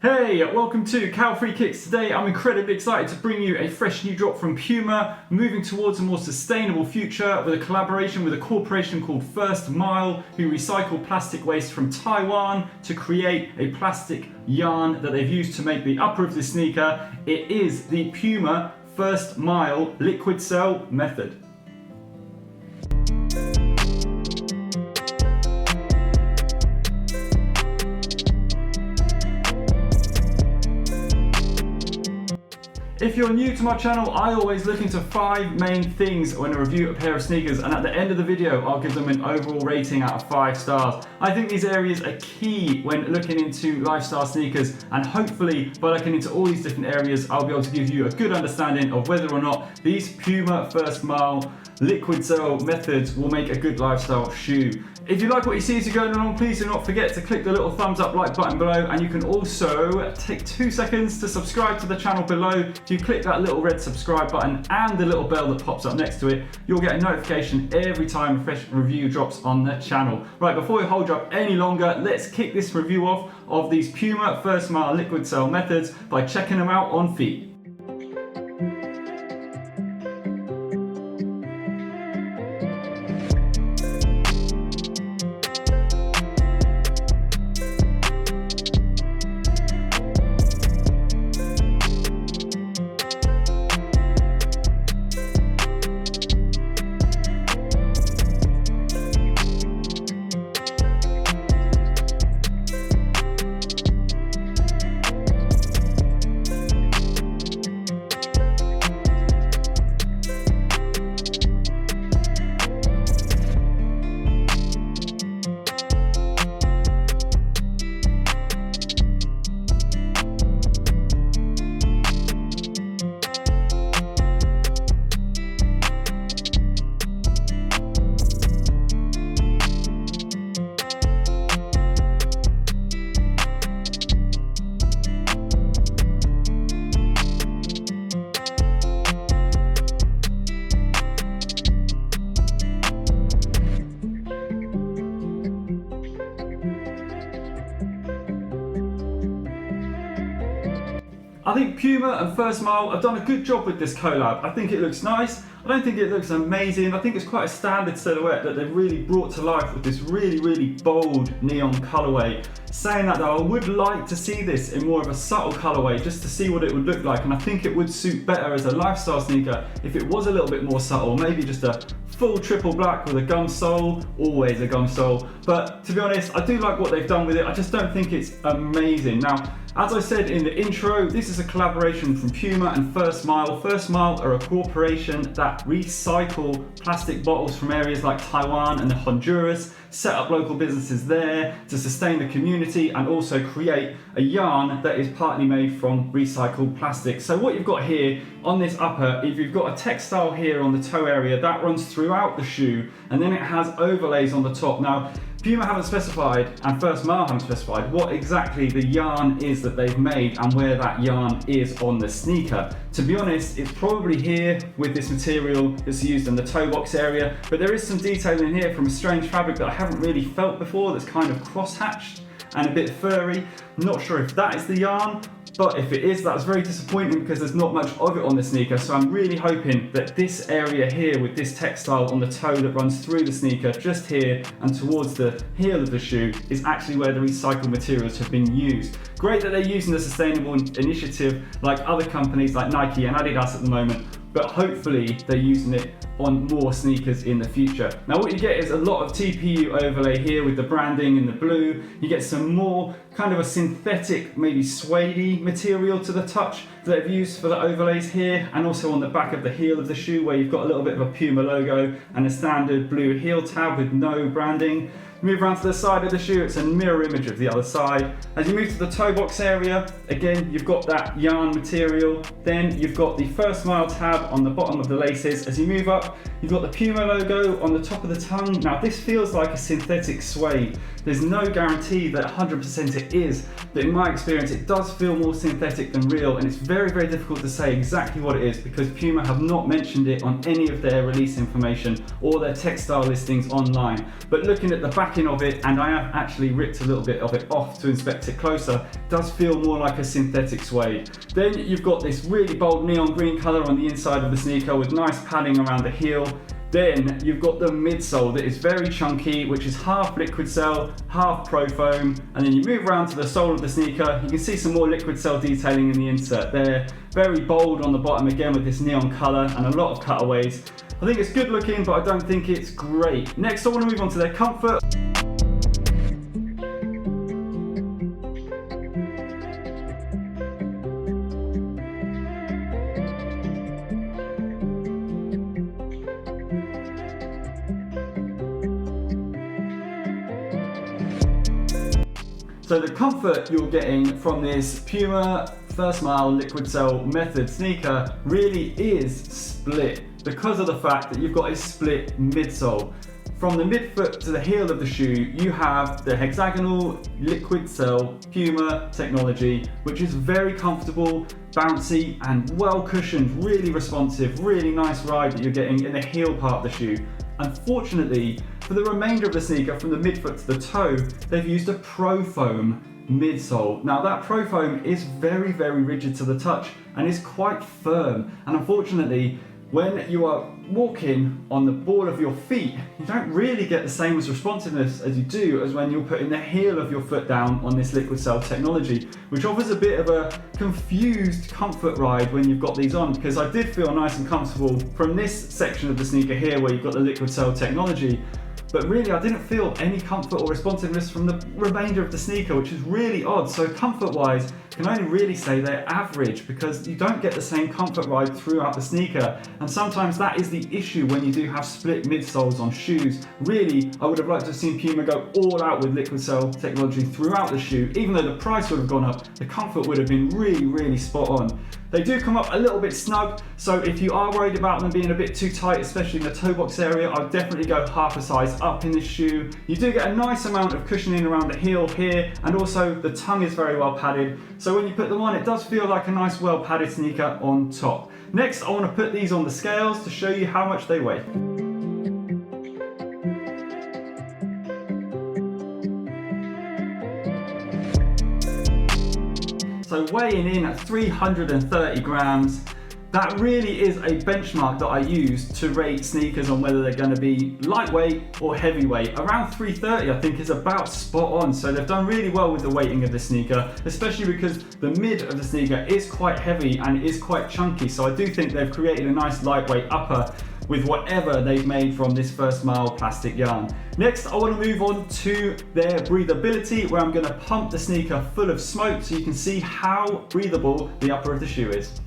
Hey, welcome to Cal Free Kicks. Today I'm incredibly excited to bring you a fresh new drop from Puma, moving towards a more sustainable future with a collaboration with a corporation called FIRST MILE, who recycle plastic waste from Taiwan to create a plastic yarn that they've used to make the upper of the sneaker. It is the Puma FIRST MILE LQDCELL Method. If you're new to my channel, I always look into 5 main things when I review a pair of sneakers, and at the end of the video I'll give them an overall rating out of 5 stars. I think these areas are key when looking into lifestyle sneakers, and hopefully by looking into all these different areas I'll be able to give you a good understanding of whether or not these Puma FIRST MILE LQDCELL methods will make a good lifestyle shoe. If you like what you see as you're going along, please do not forget to click the little thumbs up like button below, and you can also take 2 seconds to subscribe to the channel below. If you click that little red subscribe button and the little bell that pops up next to it, you'll get a notification every time a fresh review drops on the channel. Right, before we hold you up any longer, let's kick this review off of these Puma FIRST MILE LQDCELL methods by checking them out on feet. I think Puma and FIRST MILE have done a good job with this collab. I think it looks nice. I don't think it looks amazing. I think it's quite a standard silhouette that they've really brought to life with this really bold neon colorway. Saying that though, I would like to see this in more of a subtle colorway just to see what it would look like, and I think it would suit better as a lifestyle sneaker if it was a little bit more subtle, maybe just a full triple black with a gum sole, always a gum sole. But to be honest, I do like what they've done with it. I just don't think it's amazing. Now, as I said in the intro, this is a collaboration from Puma and FIRST MILE. FIRST MILE are a corporation that recycle plastic bottles from areas like Taiwan and Honduras, set up local businesses there to sustain the community and also create a yarn that is partly made from recycled plastic. So what you've got here on this upper, if you've got a textile here on the toe area, that runs throughout the shoe, and then it has overlays on the top. Now, Puma haven't specified, and FIRST MILE haven't specified, what exactly the yarn is that they've made and where that yarn is on the sneaker. To be honest, it's probably here with this material that's used in the toe box area, but there is some detailing here from a strange fabric that I haven't really felt before, that's kind of cross-hatched and a bit furry. I'm not sure if that is the yarn, but if it is, that's very disappointing because there's not much of it on the sneaker. So I'm really hoping that this area here with this textile on the toe that runs through the sneaker, just here and towards the heel of the shoe, is actually where the recycled materials have been used. Great that they're using the sustainable initiative like other companies like Nike and Adidas at the moment, but hopefully they're using it on more sneakers in the future. Now what you get is a lot of TPU overlay here with the branding in the blue. You get some more kind of a synthetic, maybe suede material to the touch that I've used for the overlays here, and also on the back of the heel of the shoe where you've got a little bit of a Puma logo and a standard blue heel tab with no branding. Move around to the side of the shoe, it's a mirror image of the other side. As you move to the toe box area, again, you've got that yarn material. Then you've got the FIRST MILE tab on the bottom of the laces. As you move up, you've got the Puma logo on the top of the tongue. Now this feels like a synthetic suede. There's no guarantee that 100% it is, but in my experience, it does feel more synthetic than real, and it's very, very difficult to say exactly what it is because Puma have not mentioned it on any of their release information or their textile listings online. But looking at the backing of it, and I have actually ripped a little bit of it off to inspect it closer, does feel more like a synthetic suede. Then you've got this really bold neon green color on the inside of the sneaker with nice padding around the heel. Then you've got the midsole that is very chunky, which is half liquid cell, half ProFoam, and then you move around to the sole of the sneaker, you can see some more liquid cell detailing in the insert there. Very bold on the bottom again with this neon color and a lot of cutaways. I think it's good looking, but I don't think it's great. Next I want to move on to their comfort. So the comfort you're getting from this Puma First Mile Liquid Cell Method sneaker really is split because of the fact that you've got a split midsole. From the midfoot to the heel of the shoe, you have the hexagonal liquid cell Puma technology, which is very comfortable, bouncy and well cushioned, really responsive, really nice ride that you're getting in the heel part of the shoe. Unfortunately, for the remainder of the sneaker, from the midfoot to the toe, they've used a ProFoam midsole. Now that ProFoam is very, very rigid to the touch and is quite firm. And unfortunately, when you are walking on the ball of your feet, you don't really get the same responsiveness as you do as when you're putting the heel of your foot down on this liquid cell technology, which offers a bit of a confused comfort ride when you've got these on, because I did feel nice and comfortable from this section of the sneaker here where you've got the liquid cell technology. But really, I didn't feel any comfort or responsiveness from the remainder of the sneaker, which is really odd. So comfort-wise, I can only really say they're average because you don't get the same comfort ride throughout the sneaker. And sometimes that is the issue when you do have split midsoles on shoes. Really, I would have liked to have seen Puma go all out with liquid cell technology throughout the shoe. Even though the price would have gone up, the comfort would have been really, really spot on. They do come up a little bit snug, so if you are worried about them being a bit too tight, especially in the toe box area, I'd definitely go half a size up in this shoe. You do get a nice amount of cushioning around the heel here, and also the tongue is very well padded, so when you put them on, it does feel like a nice well padded sneaker on top. Next, I want to put these on the scales to show you how much they weigh. So weighing in at 330 grams, that really is a benchmark that I use to rate sneakers on whether they're going to be lightweight or heavyweight. Around 330 I think is about spot on, so they've done really well with the weighting of the sneaker, especially because the mid of the sneaker is quite heavy and is quite chunky, so I do think they've created a nice lightweight upper with whatever they've made from this First Mile plastic yarn. Next, I want to move on to their breathability, where I'm going to pump the sneaker full of smoke so you can see how breathable the upper of the shoe is.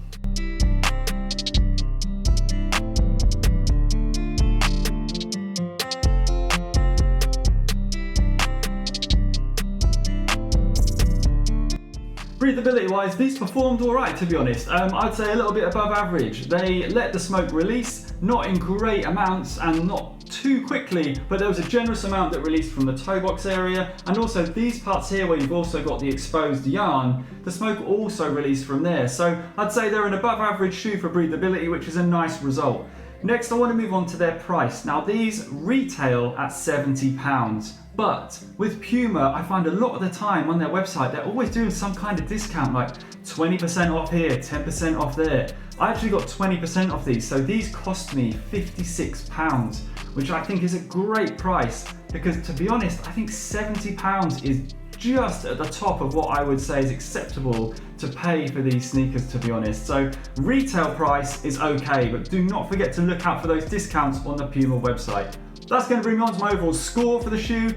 Breathability wise, these performed alright to be honest. I'd say a little bit above average. They let the smoke release, not in great amounts and not too quickly, but there was a generous amount that released from the toe box area, and also these parts here where you've also got the exposed yarn, the smoke also released from there. So I'd say they're an above average shoe for breathability, which is a nice result. Next, I want to move on to their price. Now these retail at £70. But with Puma, I find a lot of the time on their website, they're always doing some kind of discount, like 20% off here, 10% off there. I actually got 20% off these, so these cost me £56, which I think is a great price, because to be honest, I think £70 is just at the top of what I would say is acceptable to pay for these sneakers, to be honest. So retail price is okay, but do not forget to look out for those discounts on the Puma website. That's going to bring me on to my overall score for the shoe.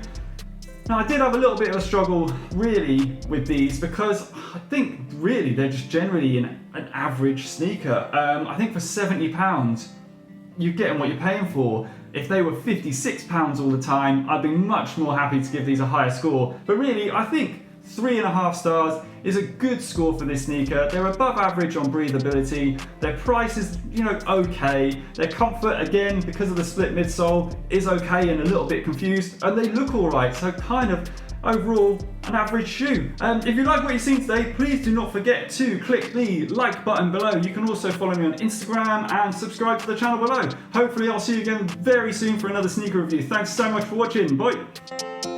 Now I did have a little bit of a struggle really with these because I think really they're just generally an average sneaker. I think for £70 you're getting what you're paying for. If they were £56 all the time, I'd be much more happy to give these a higher score. But really, I think 3.5 stars is a good score for this sneaker. They're above average on breathability. Their price is, okay. Their comfort, again, because of the split midsole, is okay and a little bit confused. And they look all right, so kind of overall an average shoe. If you like what you've seen today, please do not forget to click the like button below. You can also follow me on Instagram and subscribe to the channel below. Hopefully I'll see you again very soon for another sneaker review. Thanks so much for watching. Bye.